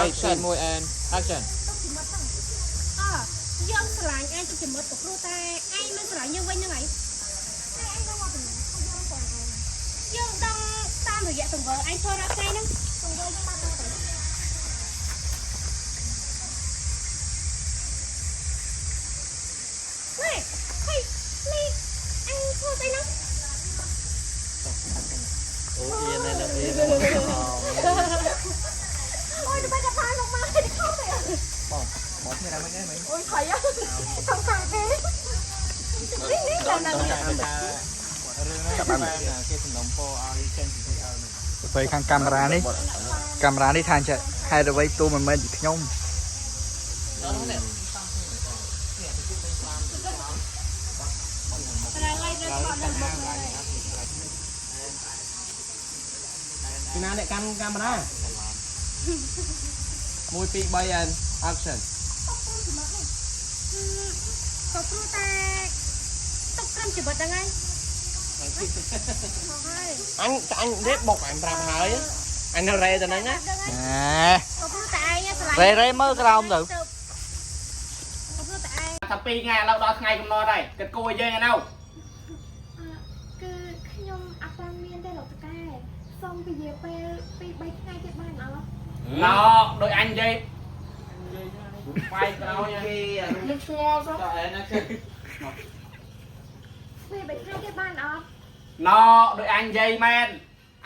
action មួយ and action យើងស្រឡាញ់ឯងទៅជាមួយទៅគ្រូតែឯងមិនស្រឡាញ់យើងវិញហ្នឹងហើយឯងនៅមកពីយើងដឹងតាមរយៈទង្វើឯងធ្វើរាល់ថ្ងៃហ្នឹងទង្វើយើងបានទៅហេនេះអញធ្វើទៅហ្នឹងអូអៀននេះអៀនអូយទៅបាច់ផាលោកមកទៅខំទៅបងធ្វើរ៉ាមិនហ្នឹង អូយថៃថងខាងគេនេះដល់ណារឿងនេះគេសំណុំពោឲ្យចេញពីឲ្យទៅខាងកាមេរ៉ានេះថាចេះហេតុអ្វីទូមិនមែនខ្ញុំពីណាអ្នកកាន់កាមេរ៉ា1 2 3 and action ក៏ព្រោះតែទុកក្រុមជីវិតហ្នឹងហើយអញរៀបបុកអញប្រាប់ហើយអញនៅរ៉េទៅហ្នឹងណាក៏ព្រោះតែឯងឆ្លៃរេមើលក្រោមទៅក៏ព្រោះតែឯងថា2ថ្ងៃឥឡូវដល់ថ្ងៃកំណត់ហើយគិតគួរយើងឯណៅគឺខ្ញុំអត់បានមានទេលោកតាសុំពជាពេល2 3ថ្ងៃទៀតបានអត់ណោដោយអញនិយាយបាយក្រោយគេនឹងស្ងល់សោះតែណាគឺពេល3ថ្ងៃទៀតបានអត់ណោដោយអញនិយាយមែន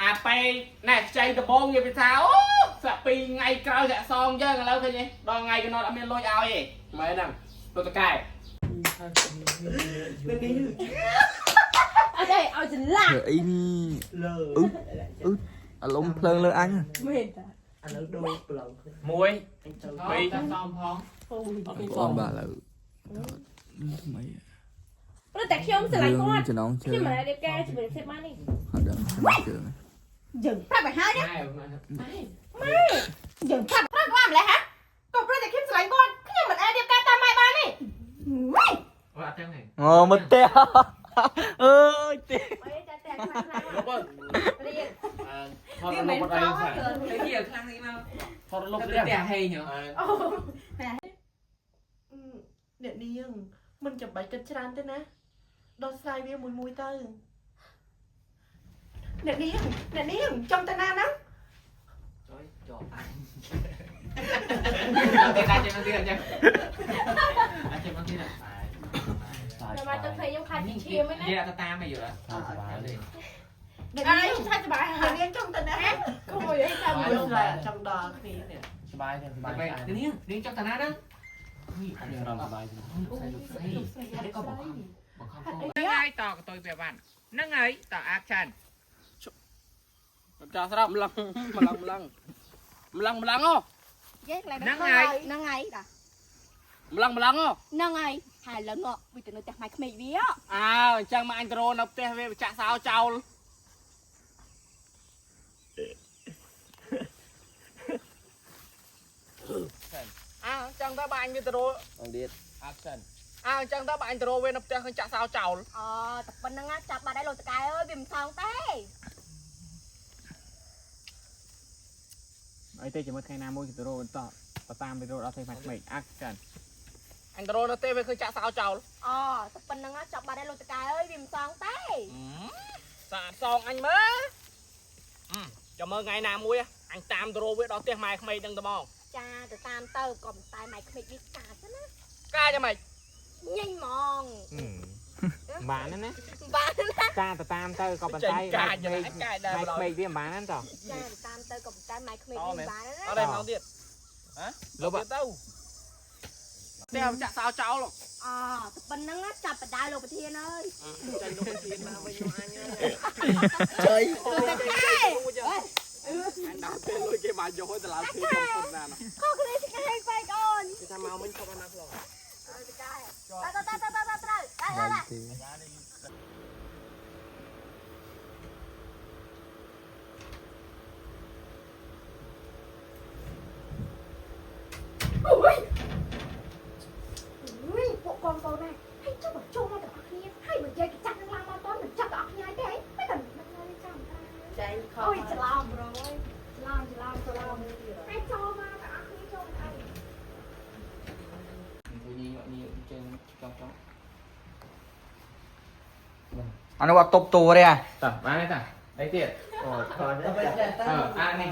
អាពេលណែខ្ចីដបងនិយាយថាអូសាក់2ថ្ងៃក្រោយសាក់សងយើងឥឡូវឃើញទេដល់ថ្ងៃកំណត់អត់មានលុយឲ្យទេមែនហ្នឹងទៅតកែអត់ទេឲ្យច្រឡាក់អីនេះអាលំភ្លើងលើអញមែនតាឥឡូវដូរប្លង់1 2តាមសំផងអត់បាទឥឡូវថ្មី ព្រោះតែខ្ញុំស្រឡាញ់គាត់ចំណងជើងខ្ញុំមិនរៀបការជាមួយភាពបាននេះអត់ដឹងចំណងជើងយើងប្រាប់ឲ្យហើយណាយើងប្រាប់គាត់ម្លេះហ៎ក៏ព្រោះតែខ្ញុំស្រឡាញ់គាត់ខ្ញុំមិនអាចរៀបការតាមម៉ែបានទេអូអត់ទាំងហ្នឹងអូមកទេអើយទេអីតែខ្លាំងខ្លាំងលុបរៀនថតលុបអត់អីហ្នឹងនេះខ្លាំងនេះមកថតលុបទៅតែហេងហ៎អ្នកនាងមិនចាំបាច់គិតច្រើនទេណាដោះស្រាយវាមួយទៅអ្នកនាងចំតាណាហ្នឹងជួយចប់អញទៀតអញ្ចឹងអញ្ចឹងមកទៀតតែមកទឹកភ័យខ្ញុំខាត់ពីឈាមហ្នឹងណានិយាយទៅតាមឯងយល់អត់សុបាយទេអីខ្ញុំថាសុបាយហើយនាងចំតាណាគួរអីតាមយើងចង់ដល់គ្នានេះសុបាយទេសុបាយនាងចង់តាណាហ្នឹងនេះអញរំសុបាយទេនេះក៏បង្ខំហ្នឹងហើយតកតុយពីវ៉ាន់ហ្នឹងហើយតអាក់ចាន់ចាស្រាប់ម្លឹងអូហ្នឹងហើយតាម្លឹងអូហ្នឹងហើយហើយឡើងងក់វាទៅនៅផ្ទះម៉ែក្មេកវាអើអញ្ចឹងមកអញទៅរនៅផ្ទះវាចាក់សោចោលអញ្ចឹងទៅបើអញវាទៅរអងទៀតអាក់សិនអញ្ចឹងទៅបើអញទៅរវានៅផ្ទះឃើញចាក់សោចោលអូតែប៉ុណ្្នឹងចាប់បាត់ហើយលោកតកែអើយវាមិនសងទេអីទេជាមួយថ្ងៃណាមួយទៅរបន្តតាមទៅរដល់ថ្ងៃម៉េចអាក់ចាន់អញទៅរនៅទេវាឃើញចាក់សោចោលអូតែប៉ុណ្្នឹងចាប់បាត់ហើយលោកតកែអើយវាមិនសងទេសាសងអញមើលចាំមើលថ្ងៃណាមួយអញតាមទៅរវាដល់ផ្ទះម៉ែក្មេកហ្នឹងទៅមកចាទៅតាមទៅក៏មិនតែម៉ែក្មេកវាកាចណាកាចយ៉ាងម៉េចញញហ្មងបានណាបានណាការទៅតាមទៅក៏បន្តែកាចយ៉ាងម៉េចកាចដែរម៉ែក្មេកវាមិនបានណាតោះចាទៅតាមទៅក៏បន្តែម៉ែក្មេកវាមិនបានណាអត់ទេមកទៀតហ៎លុបទៅផ្ទះចាក់សោចោលអូតែប៉ុណ្្នឹងចាប់បដាលោកប្រធានអើយចាញ់លោកប្រធានមកវិញអញអើយអញដល់ពេលលុយគេមកយកទៅឡើងទីក្នុងពុនណាខកគ្នាឆ្កែបែកអូនគេថាមកវិញខកណាខ្លងអើឆ្កែទៅពួកកូនណាហើយចុះមកជុំមកទាំងអស់គ្នាហើយមកនិយាយចាក់នឹងឡើងមកតមិនចាក់ទាំងអស់គ្នាទេមិនតែមិនចាំតែចែងខអូយច្រឡំប្រូអើយច្រឡំហើយចូលមកទាំងអស់ อันนี้ว่าตบตัวเลยอ่ะ Tờ, bán đấy tờ. Đấy tiền. Còn nó bên đây ta. Này,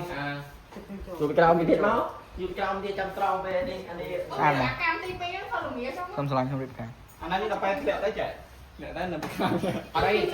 chụp cái ông kia máu. Chụp cái ông kia trong tròn về đi, anh đi. อ่านไหม cam ti pe nó không được nghĩa xong ส้มสลังชมริบกัน Anh ấy đi đọc bài liệu đấy chứ. Liệu đấy là ở đây